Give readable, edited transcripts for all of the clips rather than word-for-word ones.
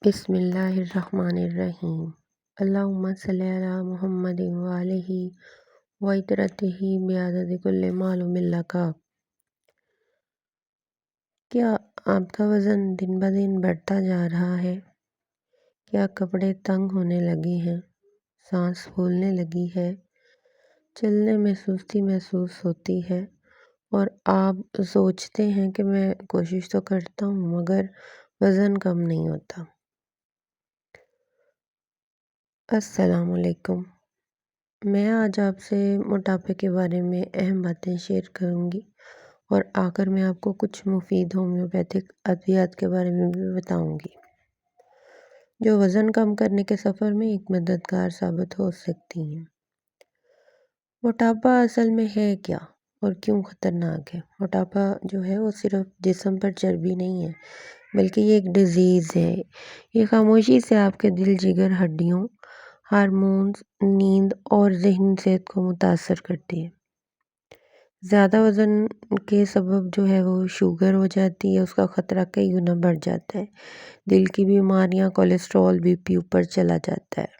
بسم اللہ الرحمن الرحیم۔ اللہم صلی علی محمد وآلہ وعترتہ بعدد کل معلوم لک۔ کیا آپ کا وزن دن بدن بڑھتا جا رہا ہے؟ کیا کپڑے تنگ ہونے لگے ہیں؟ سانس پھولنے لگی ہے؟ چلنے میں سستی محسوس ہوتی ہے اور آپ سوچتے ہیں کہ میں کوشش تو کرتا ہوں مگر وزن کم نہیں ہوتا؟ السلام علیکم۔ میں آج آپ سے موٹاپے کے بارے میں اہم باتیں شیئر کروں گی اور آخر میں آپ کو کچھ مفید ہومیوپیتھک ادویات کے بارے میں بھی بتاؤں گی جو وزن کم کرنے کے سفر میں ایک مددگار ثابت ہو سکتی ہیں۔ موٹاپا اصل میں ہے کیا اور کیوں خطرناک ہے؟ موٹاپا جو ہے وہ صرف جسم پر چربی نہیں ہے بلکہ یہ ایک ڈیزیز ہے۔ یہ خاموشی سے آپ کے دل، جگر، ہڈیوں، ہارمونز، نیند اور ذہنی صحت کو متاثر کرتی ہے۔ زیادہ وزن کے سبب جو ہے وہ شوگر ہو جاتی ہے، اس کا خطرہ کئی گنا بڑھ جاتا ہے۔ دل کی بیماریاں، کولیسٹرول، بی پی اوپر چلا جاتا ہے۔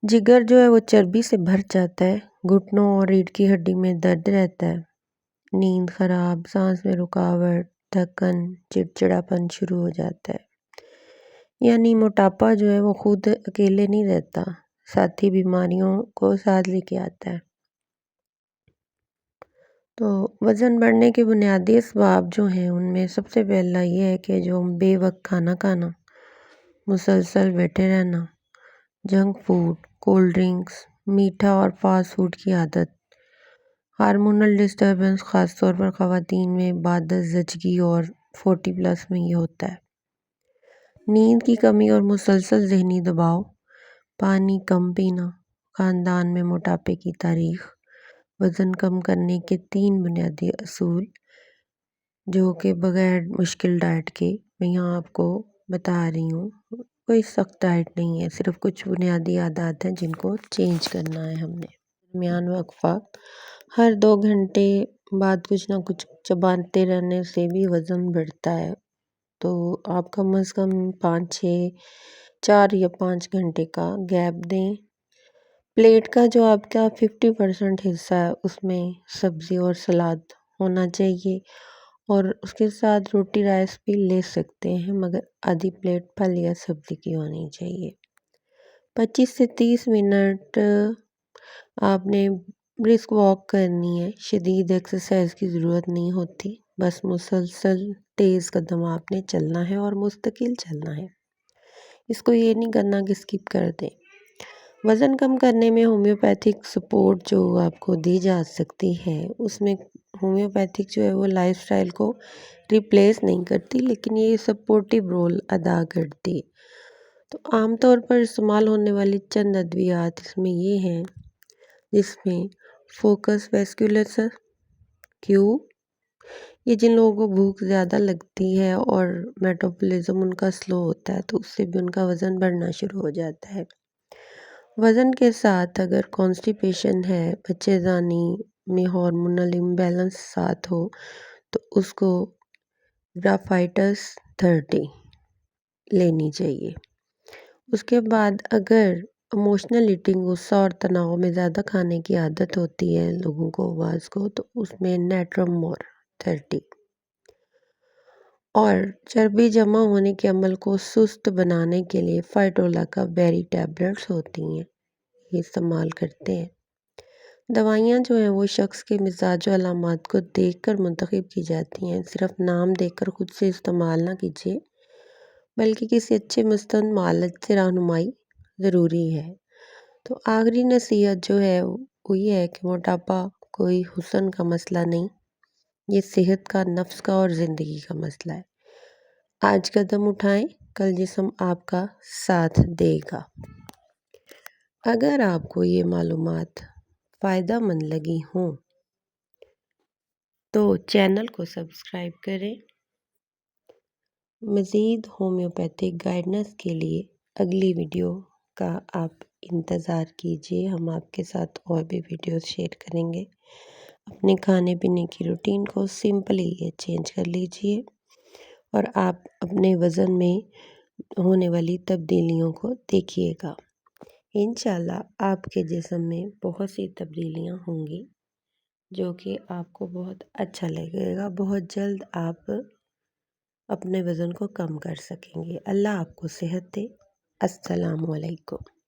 جگر جو ہے وہ چربی سے بھر جاتا ہے، گھٹنوں اور ریڑھ کی ہڈی میں درد رہتا ہے، نیند خراب، سانس میں رکاوٹ، تھکن، چڑچڑاپن شروع ہو جاتا ہے۔ یعنی موٹاپا جو ہے وہ خود اکیلے نہیں رہتا، ساتھی بیماریوں کو ساتھ لے کے آتا ہے۔ تو وزن بڑھنے کے بنیادی اسباب جو ہیں ان میں سب سے پہلا یہ ہے کہ جو بے وقت کھانا کھانا، مسلسل بیٹھے رہنا، جنک فوڈ، کولڈ ڈرنکس، میٹھا اور فاسٹ فوڈ کی عادت، ہارمونل ڈسٹربنس خاص طور پر خواتین میں بعد از زچگی اور 40+ میں یہ ہوتا ہے، نیند کی کمی اور مسلسل ذہنی دباؤ، پانی کم پینا، خاندان میں موٹاپے کی تاریخ۔ وزن کم کرنے کے 3 بنیادی اصول جو کہ بغیر مشکل ڈائٹ کے میں یہاں آپ کو بتا رہی ہوں، کوئی سخت ڈائٹ نہیں ہے، صرف کچھ بنیادی عادات ہیں جن کو چینج کرنا ہے ہم نے۔ درمیان وقفہ، ہر 2 گھنٹے بعد کچھ نہ کچھ چباتے رہنے سے بھی وزن بڑھتا ہے، تو آپ کم از کم 4 یا 5 گھنٹے کا گیپ دیں۔ پلیٹ کا جو آپ کا 50% حصہ ہے اس میں سبزی اور سلاد ہونا چاہیے اور اس کے ساتھ روٹی رائس بھی لے سکتے ہیں مگر آدھی پلیٹ پھل یا سبزی کی ہونی چاہیے۔ 25 سے 30 منٹ آپ نے برسک واک کرنی ہے، شدید ایکسرسائز کی ضرورت نہیں ہوتی، بس مسلسل تیز قدم آپ نے چلنا ہے اور مستقل چلنا ہے، اس کو یہ نہیں کرنا کہ اسکپ کر دیں۔ وزن کم کرنے میں ہومیوپیتھک سپورٹ جو آپ کو دی جا سکتی ہے، اس میں ہومیوپیتھک جو ہے وہ لائف سٹائل کو ریپلیس نہیں کرتی لیکن یہ سپورٹیو رول ادا کرتی ہے۔ تو عام طور پر استعمال ہونے والی چند ادویات اس میں یہ ہیں، جس میں فوکس ویسکولیسر کیو، یہ جن لوگوں کو بھوک زیادہ لگتی ہے اور میٹابولزم ان کا سلو ہوتا ہے تو اس سے بھی ان کا وزن بڑھنا شروع ہو جاتا ہے۔ وزن کے ساتھ اگر کانسٹیپیشن ہے، بچے دانی میں ہارمونل امبیلنس ساتھ ہو تو اس کو گرافائٹس 30 لینی چاہیے۔ اس کے بعد اگر ایموشنل ایٹنگ، غصہ اور تناؤ میں زیادہ کھانے کی عادت ہوتی ہے لوگوں کو، بعض کو، تو اس میں نیٹرمور 30 اور چربی جمع ہونے کے عمل کو سست بنانے کے لیے فائٹولا کا بیری ٹیبلٹس ہوتی ہیں، یہ استعمال کرتے ہیں۔ دوائیاں جو ہیں وہ شخص کے مزاج و علامات کو دیکھ کر منتخب کی جاتی ہیں، صرف نام دیکھ کر خود سے استعمال نہ کیجیے بلکہ کسی اچھے مستند معالج سے رہنمائی ضروری ہے۔ تو آخری نصیحت جو ہے وہ یہ ہے کہ موٹاپا کوئی حسن کا مسئلہ نہیں، یہ صحت کا، نفس کا اور زندگی کا مسئلہ ہے۔ آج قدم اٹھائیں، کل جسم آپ کا ساتھ دے گا۔ اگر آپ کو یہ معلومات فائدہ مند لگی ہوں تو چینل کو سبسکرائب کریں۔ مزید ہومیوپیتھک گائیڈنس کے لیے اگلی ویڈیو کا آپ انتظار کیجیے، ہم آپ کے ساتھ اور بھی ویڈیوز شیئر کریں گے۔ اپنے کھانے پینے کی روٹین کو سمپلی چینج کر لیجیے اور آپ اپنے وزن میں ہونے والی تبدیلیوں کو دیکھیے گا۔ انشاءاللہ آپ کے جسم میں بہت سی تبدیلیاں ہوں گی جو کہ آپ کو بہت اچھا لگے گا۔ بہت جلد آپ اپنے وزن کو کم کر سکیں گے۔ اللہ آپ کو صحت دے۔ السلام علیکم۔